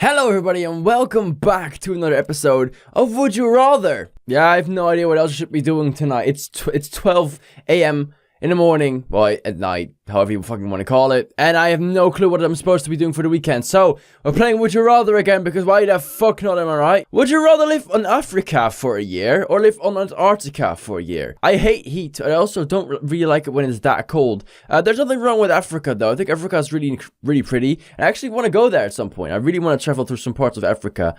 Hello everybody and welcome back to another episode of Would You Rather. Yeah, I have no idea what else I should be doing tonight. It's 12 a.m. in the morning, well, at night, however you fucking want to call it, and I have no clue what I'm supposed to be doing for the weekend. So, we're playing Would You Rather again, because why the fuck not, am I right? Would you rather live on Africa for a year, or live on Antarctica for a year? I hate heat. I also don't really like it when it's that cold. There's nothing wrong with Africa, though. I think Africa is really, really pretty. I actually want to go there at some point. I really want to travel through some parts of Africa.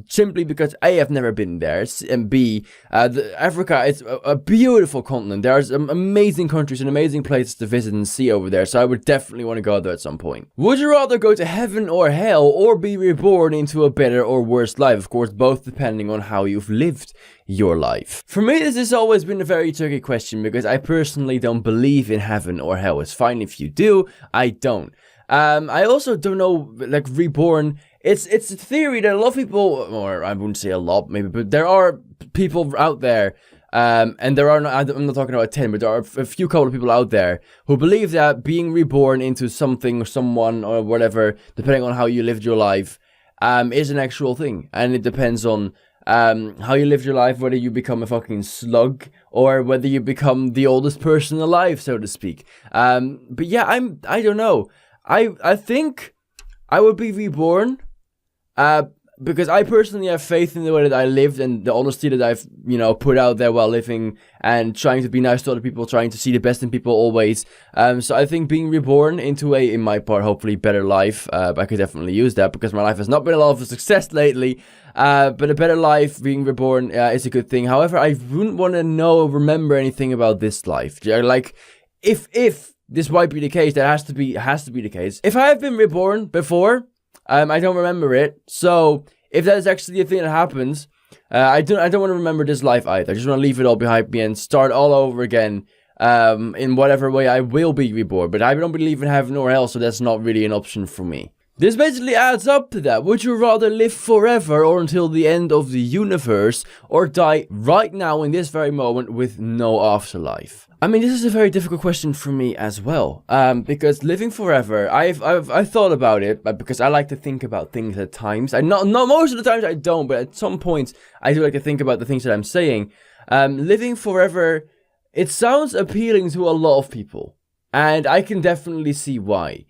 Simply because A, I've never been there, and B, Africa is a beautiful continent. There's amazing countries and amazing places to visit and see over there, so I would definitely want to go there at some point. Would you rather go to heaven or hell, or be reborn into a better or worse life? Of course, both depending on how you've lived your life. For me, this has always been a very tricky question, because I personally don't believe in heaven or hell. It's fine if you do, I don't. I also don't know, like, reborn. It's a theory that a lot of people, or I wouldn't say a lot, maybe, but there are people out there, and there are, I'm not talking about 10, but there are a few couple of people out there who believe that being reborn into something or someone or whatever, depending on how you lived your life, is an actual thing. And it depends on how you lived your life, whether you become a fucking slug or whether you become the oldest person alive, so to speak. But yeah, I don't know. I think I would be reborn, because I personally have faith in the way that I lived and the honesty that I've, put out there while living and trying to be nice to other people, trying to see the best in people always. So I think being reborn into in my part, hopefully better life, I could definitely use that, because my life has not been a lot of a success lately. But a better life, being reborn, is a good thing. However, I wouldn't want to remember anything about this life. Like, if this might be the case, that has to be the case. If I have been reborn before, I don't remember it. So if that is actually a thing that happens, I don't want to remember this life either. I just want to leave it all behind me and start all over again, in whatever way I will be reborn. But I don't believe in heaven or hell, so that's not really an option for me. This basically adds up to that. Would you rather live forever or until the end of the universe, or die right now in this very moment with no afterlife? I mean, this is a very difficult question for me as well, because living forever, I've thought about it, because I like to think about things at times. Not most of the times I don't, but at some points I do like to think about the things that I'm saying. Living forever, it sounds appealing to a lot of people, and I can definitely see why.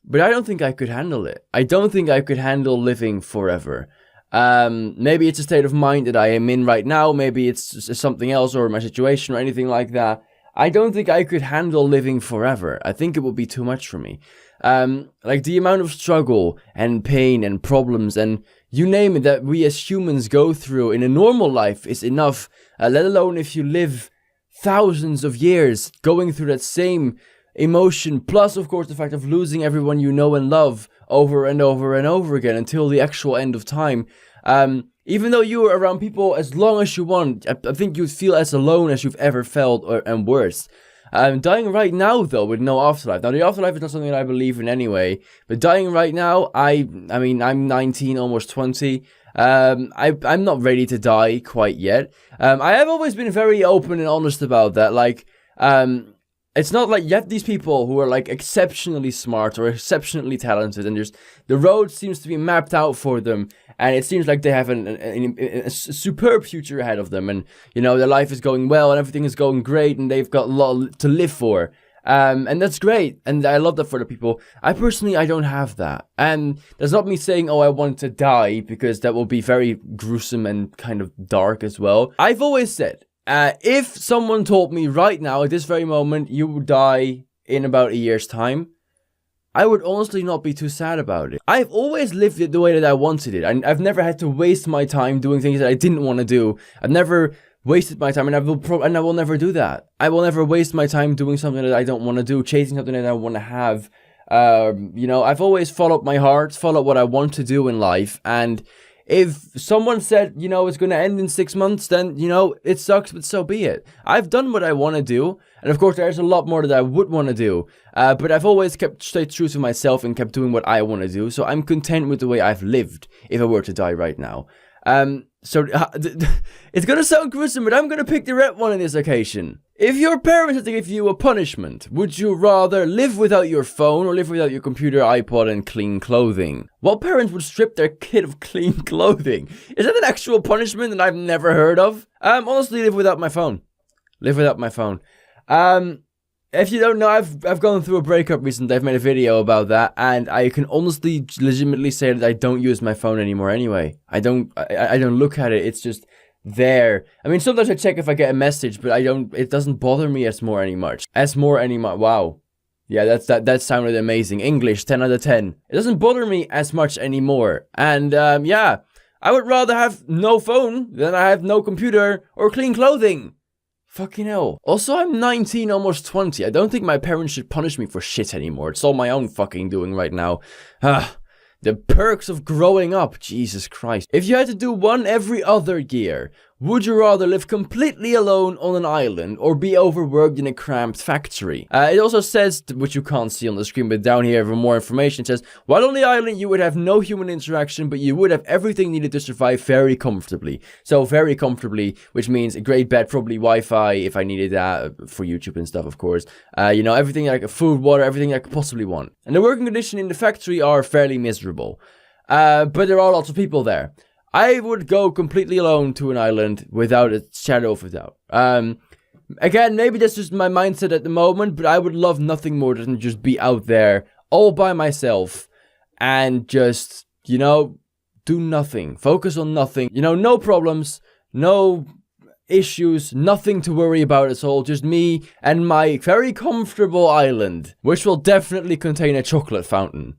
But I don't think I could handle it. I don't think I could handle living forever. Maybe it's a state of mind that I am in right now. Maybe it's something else, or my situation, or anything like that. I don't think I could handle living forever. I think it would be too much for me. Like, the amount of struggle and pain and problems and you name it that we as humans go through in a normal life is enough. Let alone if you live thousands of years going through that same emotion, plus of course the fact of losing everyone you know and love over and over and over again until the actual end of time. Even though you are around people as long as you want, I think you'd feel as alone as you've ever felt, and worse. Dying right now, though, with no afterlife. Now, the afterlife is not something that I believe in anyway, but dying right now, I mean, I'm 19, almost 20. I'm not ready to die quite yet. I have always been very open and honest about that. Like, it's not like you have these people who are like exceptionally smart or exceptionally talented, and the road seems to be mapped out for them, and it seems like they have a superb future ahead of them, and their life is going well and everything is going great, and they've got a lot to live for, and that's great, and I love that for the people. I personally, I don't have that, and that's not me saying, oh, I want to die, because that will be very gruesome and kind of dark as well. I've always said, if someone told me right now, at this very moment, you would die in about a year's time, I would honestly not be too sad about it. I've always lived it the way that I wanted it. I've never had to waste my time doing things that I didn't want to do. I've never wasted my time, and I will never do that. I will never waste my time doing something that I don't want to do, chasing something that I want to have. I've always followed my heart, followed what I want to do in life, and if someone said, it's going to end in 6 months, then, it sucks, but so be it. I've done what I want to do, and of course, there's a lot more that I would want to do, but I've always kept straight true to myself and kept doing what I want to do, so I'm content with the way I've lived, if I were to die right now. So, it's going to sound gruesome, but I'm going to pick the red one in this occasion. If your parents had to give you a punishment, would you rather live without your phone or live without your computer, iPod, and clean clothing? What parents would strip their kid of clean clothing? Is that an actual punishment that I've never heard of? Honestly, live without my phone. Live without my phone. If you don't know, I've gone through a breakup recently. I've made a video about that, and I can honestly, legitimately say that I don't use my phone anymore. Anyway, I don't look at it. It's just there. I mean, sometimes I check if I get a message, but it doesn't bother me as more anymore. Wow. Yeah, that sounded amazing. English, 10 out of 10. It doesn't bother me as much anymore. And, yeah, I would rather have no phone than I have no computer or clean clothing. Fucking hell. Also, I'm 19, almost 20. I don't think my parents should punish me for shit anymore. It's all my own fucking doing right now. The perks of growing up, Jesus Christ. If you had to do one every other year, would you rather live completely alone on an island or be overworked in a cramped factory? It also says, which you can't see on the screen, but down here for more information, it says, while on the island you would have no human interaction, but you would have everything needed to survive very comfortably. So very comfortably, which means a great bed, probably Wi-Fi if I needed that for YouTube and stuff, of course. You know, everything like food, water, everything I could possibly want. And the working conditions in the factory are fairly miserable. But there are lots of people there. I would go completely alone to an island without a shadow of a doubt. Again, maybe that's just my mindset at the moment, but I would love nothing more than just be out there all by myself and just, you know, do nothing. Focus on nothing. You know, no problems, no issues, nothing to worry about at all. Just me and my very comfortable island, which will definitely contain a chocolate fountain.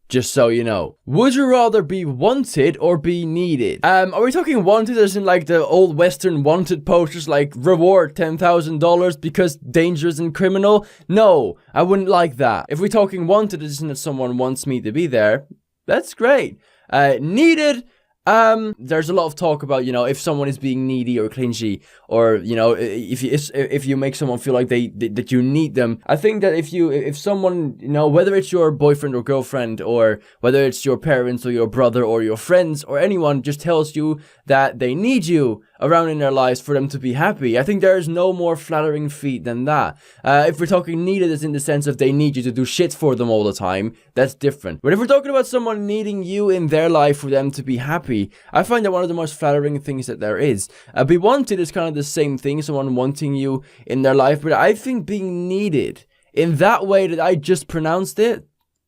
Just so you know. Would you rather be wanted or be needed? Are we talking wanted as in like the old Western wanted posters like reward $10,000 because dangerous and criminal? No, I wouldn't like that. If we're talking wanted as in that someone wants me to be there, that's great. Needed, there's a lot of talk about, you know, if someone is being needy or clingy, or, you know, if you make someone feel like that you need them. I think that if someone, you know, whether it's your boyfriend or girlfriend, or whether it's your parents or your brother or your friends or anyone, just tells you that they need you around in their lives for them to be happy, I think there is no more flattering feat than that. If we're talking needed as in the sense of they need you to do shit for them all the time, that's different. But if we're talking about someone needing you in their life for them to be happy, I find that one of the most flattering things that there is. Be wanted is kind of the same thing, someone wanting you in their life, but I think being needed in that way that I just pronounced it,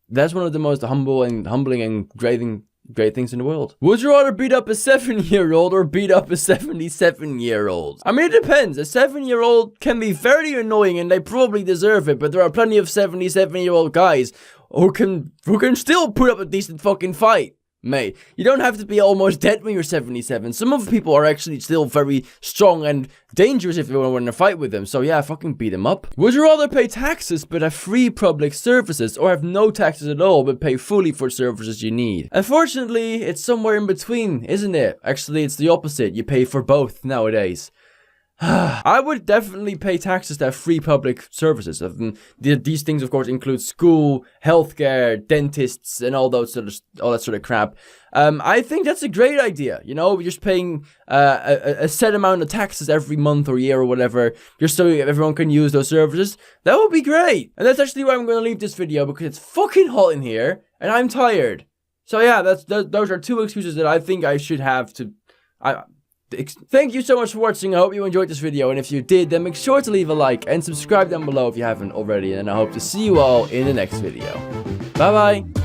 that's one of the most humbling and great things in the world. Would you rather beat up a 7-year-old or beat up a 77-year-old? I mean, it depends. A 7-year-old can be very annoying and they probably deserve it, but there are plenty of 77-year-old guys who can still put up a decent fucking fight. Mate, you don't have to be almost dead when you're 77. Some of the people are actually still very strong and dangerous if you want to fight with them. So yeah, fucking beat them up. Would you rather pay taxes but have free public services, or have no taxes at all but pay fully for services you need? Unfortunately, it's somewhere in between, isn't it? Actually, it's the opposite. You pay for both nowadays. I would definitely pay taxes to have free public services. These things, of course, include school, healthcare, dentists, and all that sort of crap. I think that's a great idea. You know, just paying a set amount of taxes every month or year or whatever, just so everyone can use those services. That would be great. And that's actually why I'm going to leave this video, because it's fucking hot in here and I'm tired. So yeah, those are two excuses that I think I should have to. Thank you so much for watching. I hope you enjoyed this video, and if you did, then make sure to leave a like and subscribe down below if you haven't already, and I hope to see you all in the next video. Bye bye.